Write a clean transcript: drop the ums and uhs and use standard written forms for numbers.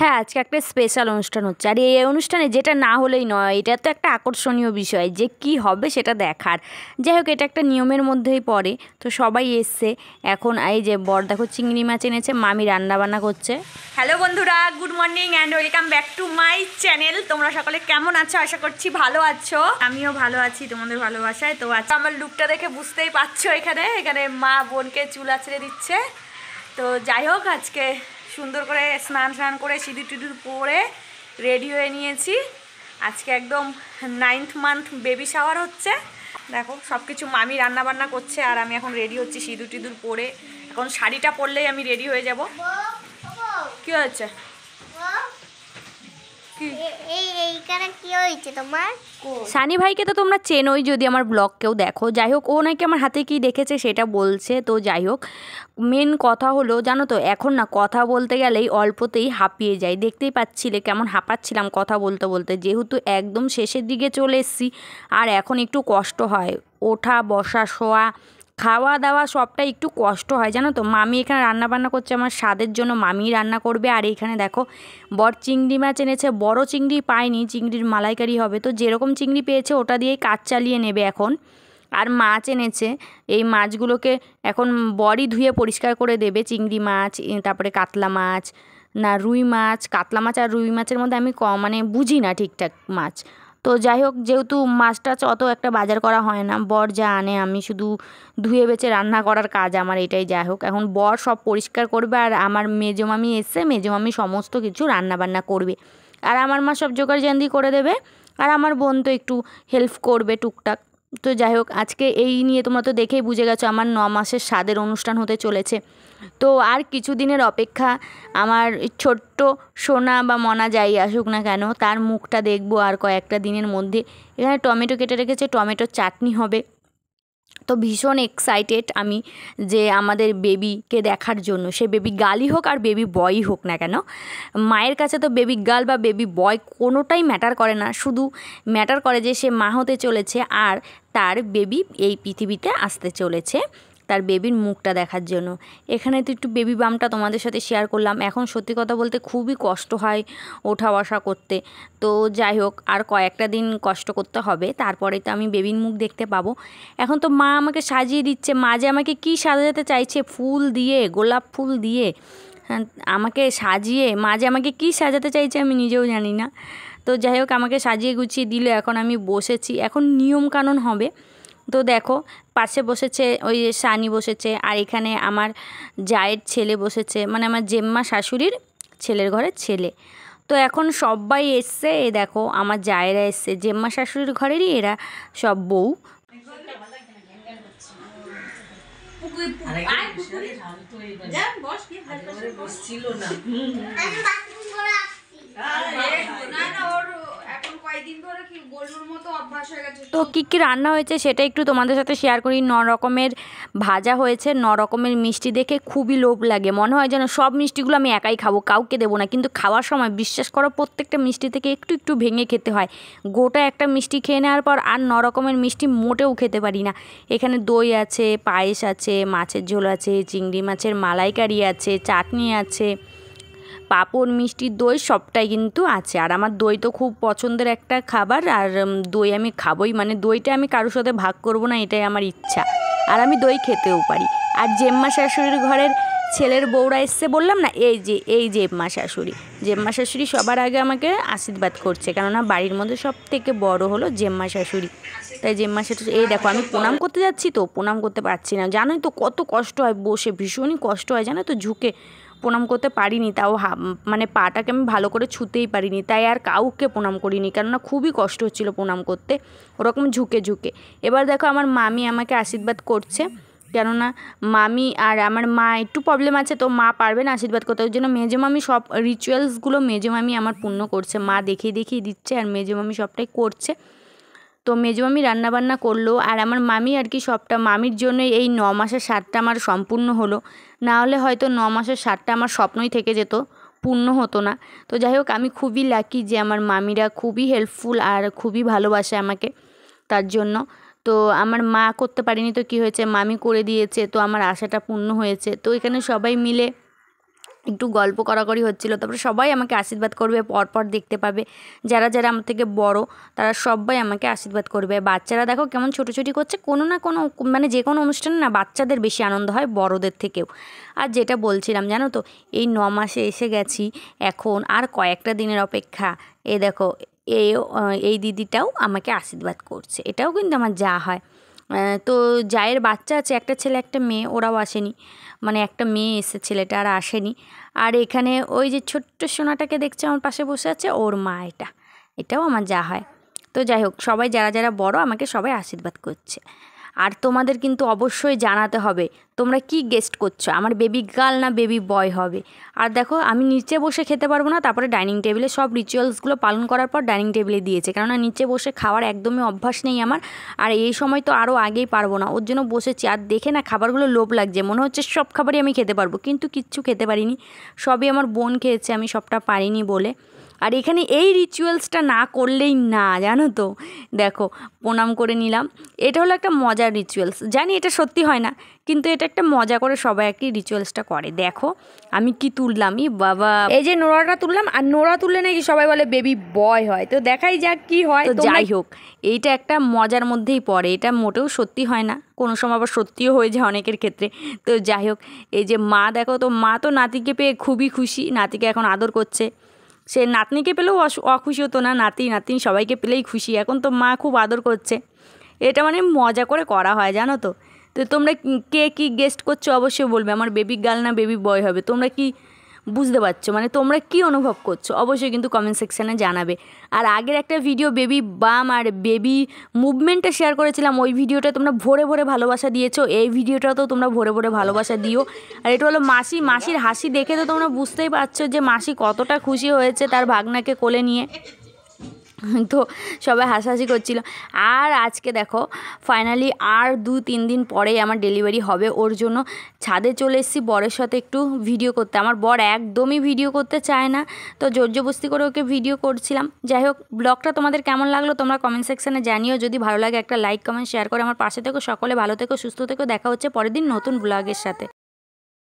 হ্যাঁ, আজকে একটা স্পেশাল অনুষ্ঠান হচ্ছে। আর এই অনুষ্ঠানে যেটা না হলেই নয়, এটা তো একটা আকর্ষণীয় বিষয় যে কী হবে সেটা দেখার। যাই হোক, এটা একটা নিয়মের মধ্যেই পড়ে। তো সবাই এসছে। এখন এই যে বর দেখো চিংড়ি মাছ এনেছে, মামি রান্নাবান্না করছে। হ্যালো বন্ধুরা, good morning and welcome back to my channel. তোমরা সকলে কেমন আছো? আশা করছি ভালো আছো। আমিও ভালো আছি তোমাদের ভালোবাসায়। তো আজকে আমার লুকটা দেখে বুঝতেই পারছো, এখানে মা বোনকে চুল আঁচড়ে দিচ্ছে। তো যাই হোক, আজকে সুন্দর করে স্নান করে সিঁদুর টিঁদুর পরে রেডি হয়ে নিয়েছি। আজকে একদম 9th মান্থ বেবি শাওয়ার হচ্ছে। দেখো সব কিছু মামি রান্নাবান্না করছে আর আমি এখন রেডি হচ্ছি সিঁদুর টিঁদুর পরে। এখন শাড়িটা পরলেই আমি রেডি হয়ে যাব। কি হয়েছে? সানি ভাইকে তো তোমরা চেনোই যদি আমার ব্লগ কেউ দেখো। যাই হোক, ও নাকি আমার হাতে কি দেখেছে সেটা বলছে। তো যাই হোক, মেন কথা হলো জানো তো, এখন না কথা বলতে গেলেই অল্পতেই হাঁপিয়ে যাই। দেখতেই পাচ্ছিলে কেমন হাঁপাচ্ছিলাম কথা বলতে বলতে, যেহেতু একদম শেষের দিকে চলে এসেছি। আর এখন একটু কষ্ট হয়, ওঠা বসা শোয়া খাওয়া দাওয়া সবটাই একটু কষ্ট হয় জানো তো। মামি এখানে রান্নাবান্না করছে আমার স্বাদের জন্য, মামি রান্না করবে। আর এইখানে দেখো বর চিংড়ি মাছ এনেছে, বড় চিংড়ি পায়নি, চিংড়ির মালাইকারি হবে। তো যেরকম চিংড়ি পেয়েছে ওটা দিয়েই কাজ চালিয়ে নেবে এখন। আর মাছ এনেছে, এই মাছগুলোকে এখন বরই ধুয়ে পরিষ্কার করে দেবে। চিংড়ি মাছ, তারপরে কাতলা মাছ, না রুই মাছ, কাতলা মাছ আর রুই মাছের মধ্যে আমি মানে বুঝি না ঠিকঠাক মাছ। তো যাই হোক, যেহেতু মাছটা অত একটা বাজার করা হয় না, বর যা আনে আমি শুধু ধুয়ে বেছে রান্না করার কাজ আমার এটাই। যাই হোক, এখন বর সব পরিষ্কার করবে আর আমার মেজো মামি এসে মেজো মামি সমস্ত কিছু রান্নাবান্না করবে। আর আমার মা সব জোগাড়জান্দি করে দেবে। আর আমার বোন তো একটু হেল্প করবে টুকটাক। তো যাই হোক, আজকে এই নিয়ে তোমরা তো দেখেই বুঝে গেছো আমার 9 মাসের স্বাদের অনুষ্ঠান হতে চলেছে। তো আর কিছু দিনের অপেক্ষা। আমার ছোট্ট সোনা বা মনা যাই আসুক না কেন, তার মুখটা দেখবো আর কয়েকটা দিনের মধ্যে। এখানে টমেটো কেটে রেখেছে, টমেটোর চাটনি হবে। তো ভীষণ এক্সাইটেড আমি যে আমাদের বেবিকে দেখার জন্য। সে বেবি গার্লই হোক আর বেবি বয়ই হোক না কেন, মায়ের কাছে তো বেবি গার্ল বা বেবি বয় কোনোটাই ম্যাটার করে না। শুধু ম্যাটার করে যে সে মা হতে চলেছে আর তার বেবি এই পৃথিবীতে আসতে চলেছে, তার বেবির মুখটা দেখার জন্য। এখানে তো একটু বেবি বামটা তোমাদের সাথে শেয়ার করলাম। এখন সত্যি কথা বলতে খুবই কষ্ট হয় ওঠা বসা করতে। তো যাই হোক, আর কয়েকটা দিন কষ্ট করতে হবে, তারপরে তো আমি বেবির মুখ দেখতে পাবো। এখন তো মা আমাকে সাজিয়ে দিচ্ছে। মা যে আমাকে কী সাজাতে চাইছে, ফুল দিয়ে, গোলাপ ফুল দিয়ে আমাকে সাজিয়ে, মা যে আমাকে কী সাজাতে চাইছে আমি নিজেও জানি না। তো যাই হোক, আমাকে সাজিয়ে গুছিয়ে দিল। এখন আমি বসেছি, এখন নিয়মকানুন হবে। তো দেখো পাশে বসেছে ওই সানি বসেছে, আর এখানে আমার জায়ের ছেলে বসেছে, মানে আমার জেম্মা শাশুড়ির ছেলের ঘরের ছেলে। তো এখন সবাই এসছে, এ দেখো আমার জায়েরা এসছে, জেম্মা শাশুড়ির ঘরেরই এরা সব বউ। তো কী কী রান্না হয়েছে সেটা একটু তোমাদের সাথে শেয়ার করি। 9 রকমের ভাজা হয়েছে, 9 রকমের মিষ্টি দেখে খুবই লোভ লাগে। মনে হয় যেন সব মিষ্টিগুলো আমি একাই খাবো, কাউকে দেবো না। কিন্তু খাওয়ার সময় বিশ্বাস করো, প্রত্যেকটা মিষ্টি থেকে একটু একটু ভেঙে খেতে হয়। গোটা একটা মিষ্টি খেয়ে নেওয়ার পর আর 9 রকমের মিষ্টি মোটেও খেতে পারি না। এখানে দই আছে, পায়েস আছে, মাছের ঝোল আছে, চিংড়ি মাছের মালাইকারি আছে, চাটনি আছে, পাঁপড়, মিষ্টি, দই সবটাই কিন্তু আছে। আর আমার দই তো খুব পছন্দের একটা খাবার, আর দই আমি খাবোই। মানে দইটা আমি কারোর সাথে ভাগ করব না, এটাই আমার ইচ্ছা। আর আমি দই খেতেও পারি। আর জেম্মা শাশুড়ির ঘরের ছেলের বউরা এসছে বললাম না, এই জেম্মা শাশুড়ি। জেম্মা শাশুড়ি সবার আগে আমাকে আশীর্বাদ করছে, কেননা বাড়ির মধ্যে সব থেকে বড় হলো জেম্মা শাশুড়ি। তাই জেম্মা শাশুড়ি, এই দেখো আমি প্রণাম করতে যাচ্ছি তো প্রণাম করতে পারছি না। জানোই তো কত কষ্ট হয় বসে, ভীষণই কষ্ট হয় জানো তো। ঝুঁকে প্রণাম করতে পারিনি, তাও মানে পাটাকে আমি ভালো করে ছুঁতেই পারিনি, তাই আর কাউকে প্রণাম করিনি, কেননা খুবই কষ্ট হচ্ছিলো প্রণাম করতে, ওরকম ঝুঁকে ঝুঁকে। এবার দেখো আমার মামি আমাকে আশীর্বাদ করছে, কেননা মামি আর আমার মা একটু প্রবলেম আছে, তো মা পারবে না আশীর্বাদ করতে। ওই জন্য মেজো মামি সব রিচুয়ালসগুলো মেজো মামি আমার পূর্ণ করছে। মা দেখিয়ে দেখিয়ে দিচ্ছে আর মেজো মামি সবটাই করছে। তো মেজো মামি রান্নাবান্না করলো আর আমার মামি আর কি সবটা, মামির জন্যই এই 9 মাসের স্বাদটা আমার সম্পূর্ণ হলো। না হলে হয়তো 9 মাসের স্বাদটা আমার স্বপ্নই থেকে যেত, পূর্ণ হতো না। তো যাই হোক, আমি খুবই লাকি যে আমার মামিরা খুবই হেল্পফুল আর খুবই ভালোবাসে আমাকে, তার জন্য। তো আমার মা করতে পারেনি তো কী হয়েছে, মামি করে দিয়েছে, তো আমার আশাটা পূর্ণ হয়েছে। তো এখানে সবাই মিলে একটু গল্প করাকরি হচ্ছিলো। তারপরে সবাই আমাকে আশীর্বাদ করবে, পরপর দেখতে পাবে যারা যারা আমার থেকে বড় তারা সবাই আমাকে আশীর্বাদ করবে। বাচ্চারা দেখো কেমন ছোটাছুটি করছে, কোনো না কোনো মানে যে কোনো অনুষ্ঠানে না বাচ্চাদের বেশি আনন্দ হয় বড়দের থেকেও। আর যেটা বলছিলাম জানো তো, এই 9 মাসে এসে গেছি, এখন আর কয়েকটা দিনের অপেক্ষা। এই দেখো এই দিদিটাও আমাকে আশীর্বাদ করছে, এটাও কিন্তু আমার যা হয়। তো জায়ের বাচ্চা আছে, একটা ছেলে একটা মেয়ে, ওরাও আসেনি, মানে একটা মেয়ে এসে, ছেলেটা আর আসেনি। আর এখানে ওই যে ছোট্ট সোনাটাকে দেখছে আমার পাশে বসে আছে, ওর মা, এটাও আমার যা হয়। তো যাই হোক, সবাই যারা যারা বড় আমাকে সবাই আশীর্বাদ করছে। আর তোমাদের কিন্তু অবশ্যই জানাতে হবে তোমরা কি গেস্ট করছো, আমার বেবি গার্ল না বেবি বয় হবে। আর দেখো আমি নিচে বসে খেতে পারবো না, তারপরে ডাইনিং টেবিলে সব রিচুয়ালসগুলো পালন করার পর ডাইনিং টেবিলে দিয়েছে, কেননা নিচে বসে খাওয়ার একদমই অভ্যাস নেই আমার। আর এই সময় তো আরও আগেই পারবো না, ওর জন্য বসেছি। আর দেখে না খাবারগুলো লোভ লাগছে, মনে হচ্ছে সব খাবারই আমি খেতে পারবো, কিন্তু কিচ্ছু খেতে পারিনি, সবই আমার বোন খেয়েছে, আমি সবটা পারিনি বলে। আর এখানে এই রিচুয়ালসটা না করলেই না, জানো তো। দেখো প্রণাম করে নিলাম, এটা হলো একটা মজার রিচুয়ালস, জানি এটা সত্যি হয় না, কিন্তু এটা একটা মজা করে সবাই আর কি রিচুয়ালসটা করে। দেখো আমি কি তুললাম, বাবা, এই যে নোড়াটা তুললাম, আর নোড়া তুললে নাকি সবাই বলে বেবি বয় হয়, তো দেখাই যাক কি হয়। তো যাই হোক, এইটা একটা মজার মধ্যেই পড়ে, এটা মোটেও সত্যি হয় না, কোনো সময় আবার সত্যিও হয়ে যায় অনেকের ক্ষেত্রে। তো যাই হোক, এই যে মা, দেখো তো মা তো নাতিকে পেয়ে খুবই খুশি, নাতিকে এখন আদর করছে। সে নাতনিকে পেলেও অখুশি হতো না, নাতিন সবাইকে পেলেই খুশি, এখন তো মা খুব আদর করছে। এটা মানে মজা করে করা হয়, জানো তো। তো তোমরা কে কি গেস্ট করছো অবশ্যই বলবে, আমার বেবি গার্ল না বেবি বয় হবে, তোমরা কি বুঝতে পারছো, মানে তোমরা কি অনুভব করছো অবশ্যই কিন্তু কমেন্ট সেকশানে জানাবে। আর আগের একটা ভিডিও বেবি বাম আর বেবি মুভমেন্টটা শেয়ার করেছিলাম, ওই ভিডিওটা তোমরা ভরে ভরে ভালোবাসা দিয়েছো, এই ভিডিওটাও তো তোমরা ভরে ভরে ভালোবাসা দিও। আর এটা হলো মাসির হাসি দেখে তো তোমরা বুঝতেই পারছো যে মাসি কতটা খুশি হয়েছে তার ভাগনাকে কোলে নিয়ে। তো সবাই হাসাহাসি করছিল। আর আজকে দেখো ফাইনালি আর 2-3 দিন পরেই আমার ডেলিভারি হবে, ওর জন্য ছাদে চলে এসেছি বরের সাথে একটু ভিডিও করতে। আমার বর একদমই ভিডিও করতে চায় না, তো জোরজবস্তি করে ওকে ভিডিও করছিলাম। যাই হোক, ব্লগটা তোমাদের কেমন লাগলো তোমরা কমেন্ট সেকশানে জানিও, যদি ভালো লাগে একটা লাইক কমেন্ট শেয়ার করে আমার পাশে থেকো। সকলে ভালো থেকো, সুস্থ থেকো, দেখা হচ্ছে পরের দিন নতুন ব্লগের সাথে।